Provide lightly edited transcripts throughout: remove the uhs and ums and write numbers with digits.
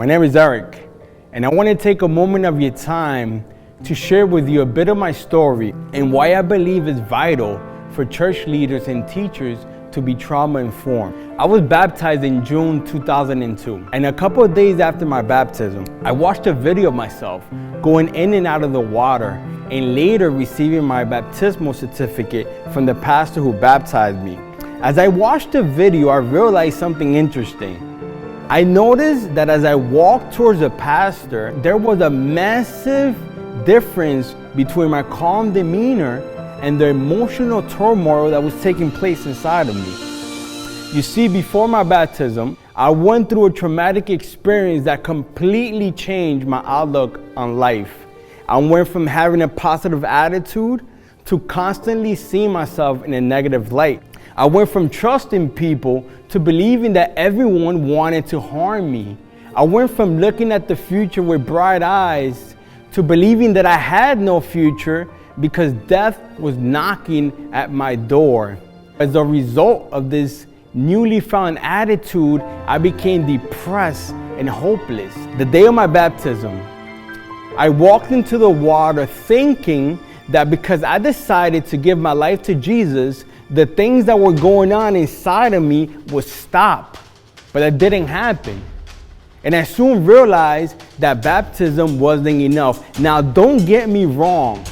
My name is Erick, and I want to take a moment of your time to share with you a bit of my story and why I believe it's vital for church leaders and teachers to be trauma-informed. I was baptized in June 2002, and a couple of days after my baptism, I watched a video of myself going in and out of the water and later receiving my baptismal certificate from the pastor who baptized me. As I watched the video, I realized something interesting. I noticed that as I walked towards the pastor, there was a massive difference between my calm demeanor and the emotional turmoil that was taking place inside of me. You see, before my baptism, I went through a traumatic experience that completely changed my outlook on life. I went from having a positive attitude to constantly seeing myself in a negative light. I went from trusting people to believing that everyone wanted to harm me. I went from looking at the future with bright eyes to believing that I had no future because death was knocking at my door. As a result of this newly found attitude, I became depressed and hopeless. The day of my baptism, I walked into the water thinking that because I decided to give my life to Jesus, the things that were going on inside of me would stop. But that didn't happen. And I soon realized that baptism wasn't enough. Now, don't get me wrong.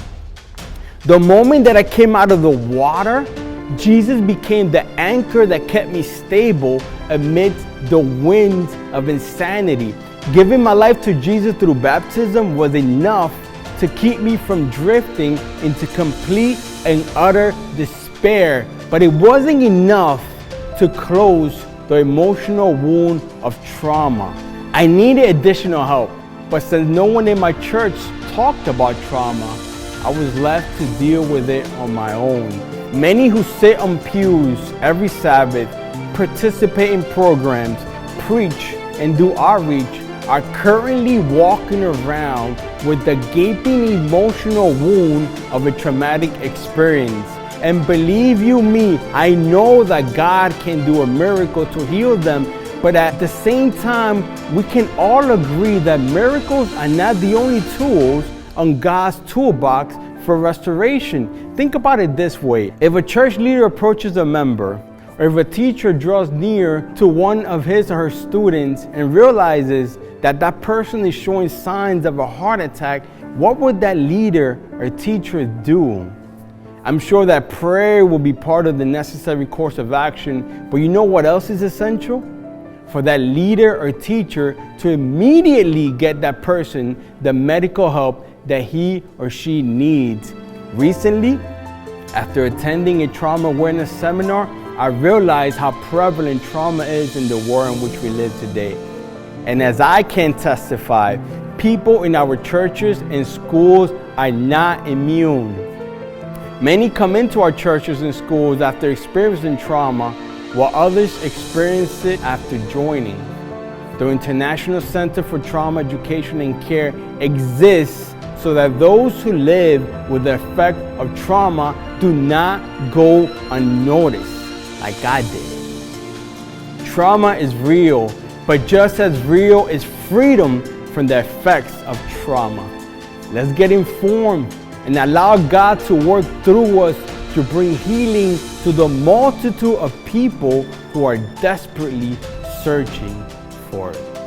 The moment that I came out of the water, Jesus became the anchor that kept me stable amidst the winds of insanity. Giving my life to Jesus through baptism was enough to keep me from drifting into complete and utter despair. But it wasn't enough to close the emotional wound of trauma. I needed additional help, but since no one in my church talked about trauma, I was left to deal with it on my own. Many who sit on pews every Sabbath, participate in programs, preach, and do outreach are currently walking around with the gaping emotional wound of a traumatic experience. And believe you me, I know that God can do a miracle to heal them, but at the same time, we can all agree that miracles are not the only tools on God's toolbox for restoration. Think about it this way. If a church leader approaches a member, or if a teacher draws near to one of his or her students and realizes that that person is showing signs of a heart attack, what would that leader or teacher do? I'm sure that prayer will be part of the necessary course of action, but you know what else is essential? For that leader or teacher to immediately get that person the medical help that he or she needs. Recently, after attending a trauma awareness seminar, I realized how prevalent trauma is in the world in which we live today. And as I can testify, people in our churches and schools are not immune. Many come into our churches and schools after experiencing trauma, while others experience it after joining. The International Center for Trauma Education and Care exists so that those who live with the effect of trauma do not go unnoticed, like I did. Trauma is real, but just as real is freedom from the effects of trauma. Let's get informed and allow God to work through us to bring healing to the multitude of people who are desperately searching for it.